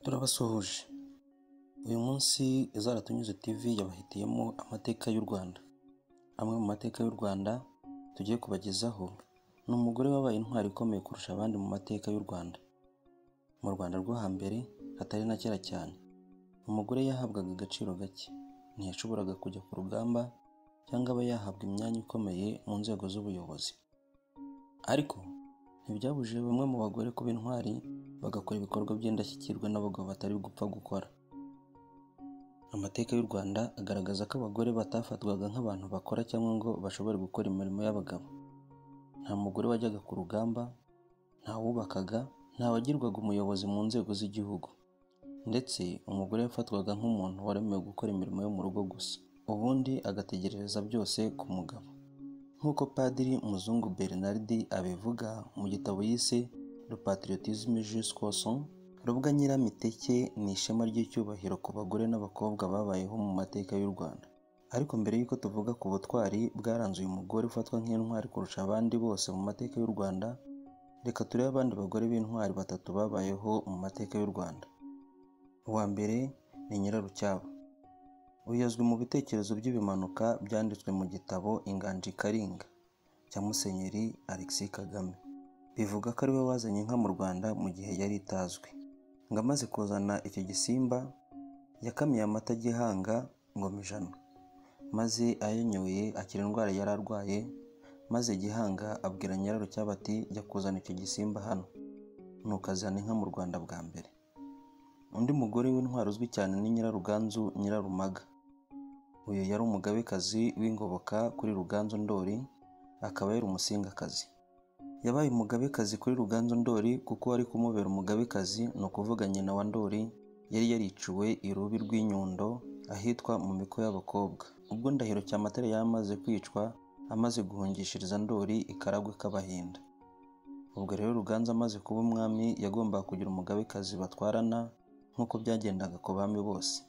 Turabasuhuje. Uyu munsi Izaratunyuze TV yabahitiyemo amateka y'u Rwanda. Amwe mu mateka y'u Rwanda tugiye kubagezaho ni umugore wabaye intwari ikomeye kurusha abandi mu mateka y'u Rwanda. Mu Rwanda rwo hambere hatari na kera cyane, umugore yahabwaga agaciro gake, ntiyashoboraga kujya ku rugamba cyangwa aba yahabwa imyanya ikomeye mu nzego z'ubuyobozi. Ariko ntibyabujije bamwe mu bagore kuba intwari bagakora ibikorwa by'indashyikirwa n'abagabo batari gupfa gukora. Amateka y'u Rwanda agaragaza ko abagore batafatwaga nk'abantu bakora cyangwa ngo bashobore gukora imirimo y'abagabo. Nta mugore wajyaga ku rugamba, nta wubakaga, nta wagirwaga umuyobozi mu nzego z'igihugu, ndetse umugore yafatwaga nk'umuntu waremewe gukora imirimo yo mu rugo gusa, ubundi agategereza byose ku mugabo. Nk'uko Padiri Muzungu Bernard abivuga mu gitabo yise Le Patriotisme jusqu'au sang, Rubwa Nyiramiteke ni ishema ry'icyubahiro ku bagore n'abakobwa babayeho mu mateka y'u Rwanda. Ariko mbere y'uko tuvuga ku butwari bwaranze uyu mugore ufatwa nk'intwari kurusha abandi bose mu mateka y'u Rwanda, reka turebe abandi bagore b'intwari batatu babayeho mu mateka y'u Rwanda. Uwa mbere ni Nyirarucyaba. Uyu azwi mu bitekerezo by'ibimanuka byanditswe mu gitabo Inganji Karinga cya Musenyeri Alexis Kagame. Bivuga ko ari we wazanye inka mu Rwanda mu gihe yari itazwi. Ngo amaze kuzana icyo gisimba yakamiye amata Gihanga Ngoma Ijana, maze ayanyoye akira indwara yari arwaye, maze Gihanga abwira Nyirarucyaba ati jya kuzana icyo gisimba hano, nuko azana inka mu Rwanda bwa mbere. Undi mugore w'intwari uzwi cyane ni Nyiraruganzu Nyirarumaga. Uyu yari umugabekazi w'ingoboka kuri Ruganzu Ndoli, akaba yari umusingakazi. Yabaye umugabekazi kuri Ruganzu Ndoli kuko wari kumubera umugabekazi, ni ukuvuga nyina wa Ndoli yari yariciwe i Rubi rw'Inyundo ahitwa mu miko y'abakobwa, ubwo Ndahiro Cyamatare yari amaze kwicwa amaze guhungishiriza Ndoli i Karagwe k'Abahinda. Ubwo rero Ruganzu amaze kuba umwami yagombaga kugira umugabekazi batwarana nk'uko byagendaga ku bami bose.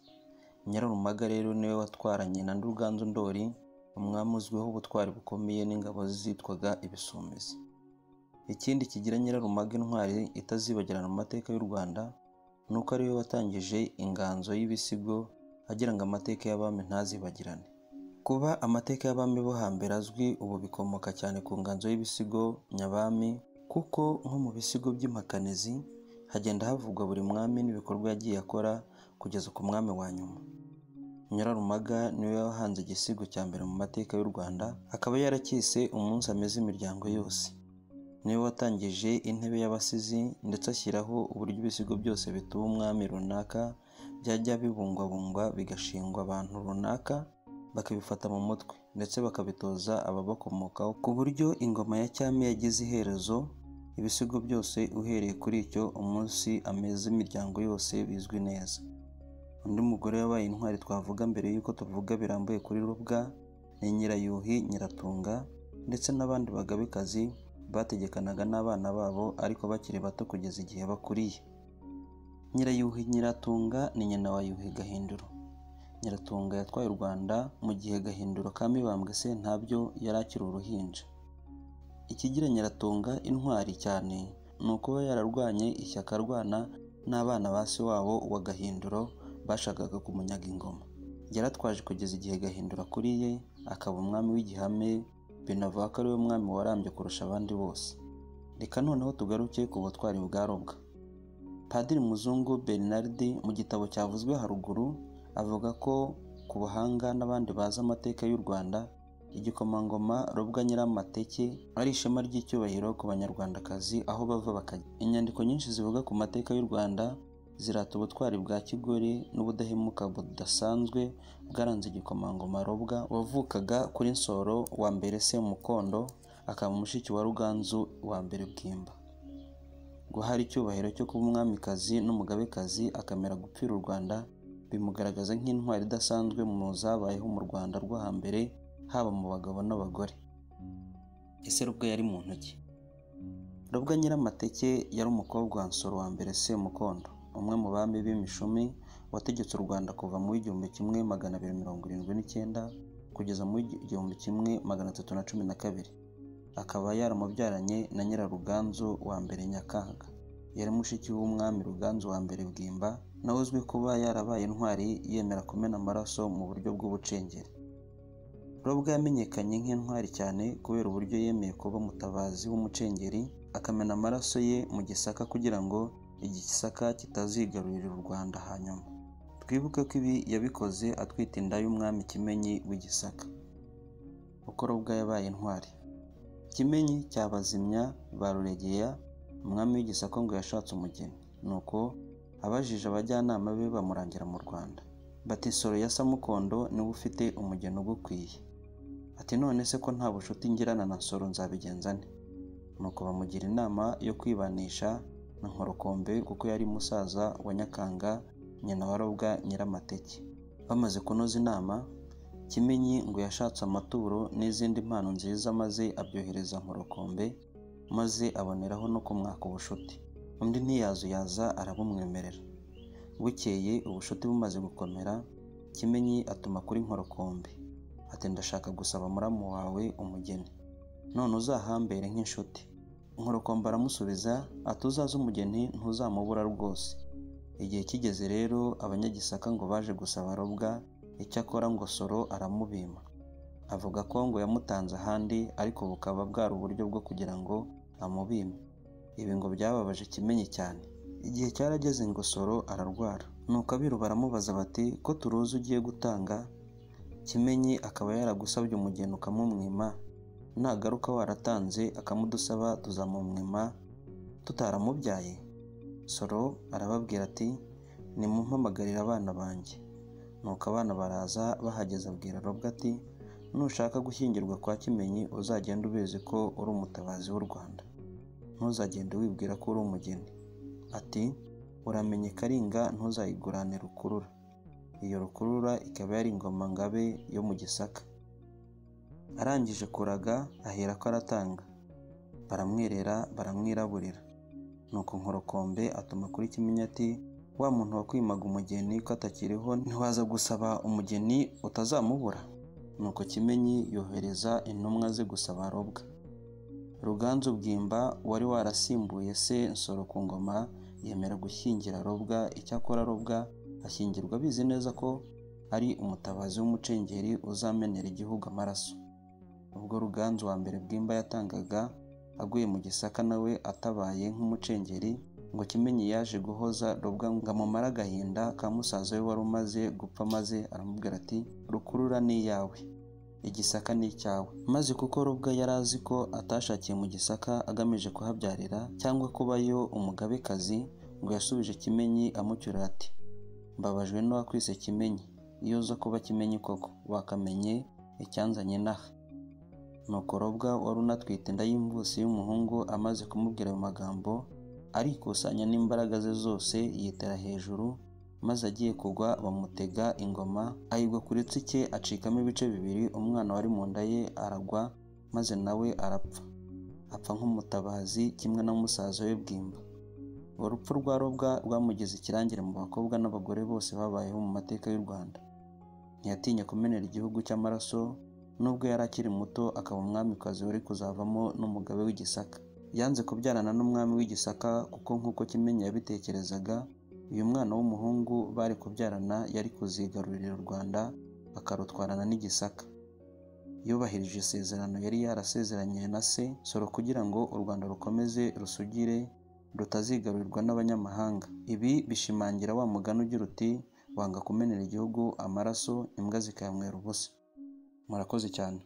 Nyirarumaga rero niwe watwaranye na Ruganzu Ndoli, umwami uzwiho ubutwari bukomeye n'ingabo zitwaga Ibisumizi. Ikindi kigira Nyirarumaga intwari itazibagirana mu mateka y'u Rwanda ni uko ariwe watangije inganzo y'ibisigo agira ngo amateka y'abami ntazibagirane. Kuba amateka y'abami bo hambere azwi ubu bikomoka cyane ku nganzo y'ibisigo nyabami, kuko nko mu bisigo by'impakanizi hagenda havugwa buri mwami n'ibikorwa yagiye akora kugeza ku mwami wa nyuma. Nyirarumaga niwe wahanze igisigo cya mbere mu mateka y'u Rwanda, akaba yaracyise umunsi ameze imiryango yose. Niwe watangije intebe y'abasizi ndetse ashyiraho uburyo ibisigo byose bituba umwami runaka byajya bibungwabungwa bigashingwa abantu runaka bakabifata mu mutwe ndetse bakabitoza ababakomokaho, ku buryo ingoma ya cyami yagize iherezo. Ibisigo byose uhereye kuri icyo umunsi ameze imiryango yose bizwi neza. Undi mugore wabaye intwari twavuga mbere y'uko tuvuga birambuye kuri Rubwa ni Nyirayuhi Nyiratunga, ndetse n'abandi bagabekazi bategekanaga n'abana babo ariko bakiri bato kugeza igihe bakuriye. Nyirayuhi Nyiratunga ni nyina wa Yuhi Gahindiro. Nyiratunga yatwaye u Rwanda mu gihe Gahindiro ka Mibambwe Sentabyo yari akiri uruhinja. Ikigira Nyiratunga intwari cyane ni ukuba yararwanye ishyaka arwana n'abana ba se wabo wa Gahindiro bashakaga kumunyaga ingoma. Yaratwaje kugeza igihe Gahindiro akuriye akaba umwami w'igihame, binavuga ko ari we mwami warambye kurusha abandi bose. Reka noneho tugaruke ku butwari bwa Rubwa. Padiri Muzungu Bernard mu gitabo cyavuzwe haruguru avuga ko ku buhanga n'abandi bazi amateka y'u Rwanda, igikomangoma Rubwa Nyiramateke ari ishema ry'icyubahiro ku banyarwandakazi aho bava bakajya. Inyandiko nyinshi zivuga ku mateka y'u Rwanda zirata ubutwari bwa kigore n'ubudahemuka budasanzwe bwaranze igikomangoma Rubwa wavukaga kuri Nsoro wa mbere Semukondo, akaba mushiki wa Ruganzu wa mbere Bwimba. Guhara icyubahiro cyo kuba umwamikazi n'umugabekazi akamera gupfira u Rwanda bimugaragaza nk'intwari idasanzwe mu zabayeho mu Rwanda rwo hambere, haba mu bagabo n'abagore. Ese Rubwa yari muntu ki? Rubwa Nyiramateke yari umukobwa wa Nsoro wa mbere Semukondo, umwe mu bami b'imishumi wategetse u Rwanda kuva mu 1279 kugeza mu 1312. Akaba yaramubyaranye na Nyiraruganzu wa mbere Nyakanga. yari mushiki w'umwami Ruganzu wa mbere Bwimba, nawe uzwi kuba yarabaye intwari yemera kumena amaraso mu buryo bw'ubucengeri. Robwa yamenyekanye nk'intwari cyane kubera uburyo yemeye kuba umutabazi w'umucengeri, akamena amaraso ye mu Gisaka kugira ngo Igisaka kitazigarurira u Rwanda hanyuma. Twibuke ko ibi yabikoze atwite inda y'umwami Kimenyi w'Igisaka. Uko Robwa yabaye intwari. Kimenyi cya Bazimya ba Ruregeya, umwami w'Igisaka ngo yashatse umugeni, nuko abajije abajyanama be bamurangira mu Rwanda. Bati Nsoro ya Samukondo niwe ufite umugeni ugukwiye. Ati none se ko nta bushuti ngirana na Nsoro nzabigenza nte? Nuko bamugira inama yo kwibanisha na Nkorokombe kuko yari musaza wa Nyakanga nyina wa Robwa Nyiramateke. Bamaze kunoza inama, Kimenyi ngo yashatse amaturo n'izindi mpano nziza maze abyohereza Nkorokombe, maze aboneraho no kumwaka ubushuti. Undi ntiyazuyaza arabumwemerera. Bukeye ubushuti bumaze gukomera, Kimenyi atuma kuri Nkorokombe ati ndashaka gusaba muramu wawe umugeni, none uzahambere nk'inshuti. Nkorokombe aramusubiza ati uzaze umugeni ntuzamubura rwose. Igihe kigeze rero abanyagisaka ngo baje gusaba Robwa, icyakora ngo Nsoro aramubima, avuga ko ngo yamutanze ahandi ariko bukaba bwari uburyo bwo kugira ngo amubime. Ibi ngo byababaje Kimenyi cyane. Igihe cyarageze ngo Nsoro ararwara, nuko abiru baramubaza bati ko turuzi ugiye gutanga, Kimenyi akaba yaragusabye umugeni ukamumwima, nagaruka waratanze akamudusaba tuzamumwima tutaramubyaye? Nsoro arababwira ati nimumpamagarire abana banjye. Nuko abana baraza, bahageze abwira Robwa ati nushaka gushyingirwa kwa Kimenyi uzagenda ubizi ko uri umutabazi w'u Rwanda, ntuzagende wibwira ko uri umugeni. Ati uramenye Karinga ntuzayigurane rukurura. Iyo rukurura ikaba yari ingoma ngabe yo mu Gisaka. Arangije kuraga ahera ko aratanga, baramwerera baramwiraburira. Nuko Nkorokombe atuma kuri Kimenyi ati wa muntu wakwimaga umugeni ko atakiriho ntiwaza gusaba umugeni utazamubura? Nuko Kimenyi yohereza intumwa ze gusaba Robwa. Ruganzu Bwimba wari warasimbuye se Nsoro ku ngoma yemera gushyingira Robwa, icyakora Robwa ashyingirwa abizi neza ko ari umutabazi w'umucengeri uzamenera igihugu amaraso. Ubwo Ruganzu wa mbere Bwimba yatangaga aguye mu Gisaka nawe atabaye nk'umucengeri, ngo Kimenyi yaje guhoza Robwa ngo amumare agahinda ka musaza we wari umaze gupfa, maze aramubwira ati rukurura ni iyawe, Igisaka ni icyawe. Maze kuko Robwa yari azi ko atashakiye mu Gisaka agamije kuhabyarira cyangwa kubayo umugabekazi, ngo yasubije Kimenyi amucyura ati mbabajwe n'uwakwise Kimenyi, iyo uza kuba Kimenyi koko wakamenye icyanzanye inaha. Nuko Robwa wari unatwite inda y'imbusi y'umuhungu amaze kumubwira ayo magambo, arikusanya n'imbaraga ze zose yitera hejuru, maze agiye kugwa bamutega ingoma, ayigwa ku ritsike acikamo ibice bibiri, umwana wari mu nda ye aragwa maze nawe arapfa, apfa nk'umutabazi kimwe na musaza we Bwimba. Urupfu rwa Robwa rwamugize ikirangire mu bakobwa n'abagore bose babayeho mu mateka y'u Rwanda. Ntiyatinye kumenera igihugu cy'amaraso, nubwo yari akiri muto akaba umwamikazi wari kuzavamo n'umugabe w'Igisaka. Yanze kubyarana n'umwami w'Igisaka kuko nk'uko Kimenyi yabitekerezaga, uyu mwana w'umuhungu bari kubyarana yari kuzigarurira u Rwanda akarutwarana n'Igisaka. Yubahirije isezerano yari yarasezeranye na se Nsoro kugira ngo u Rwanda rukomeze rusugire rutazigarurirwa n'abanyamahanga. Ibi bishimangira wa mugani ugira uti wanga kumenera igihugu amaraso imbwa zikayanywera ubusa. Murakoze cyane.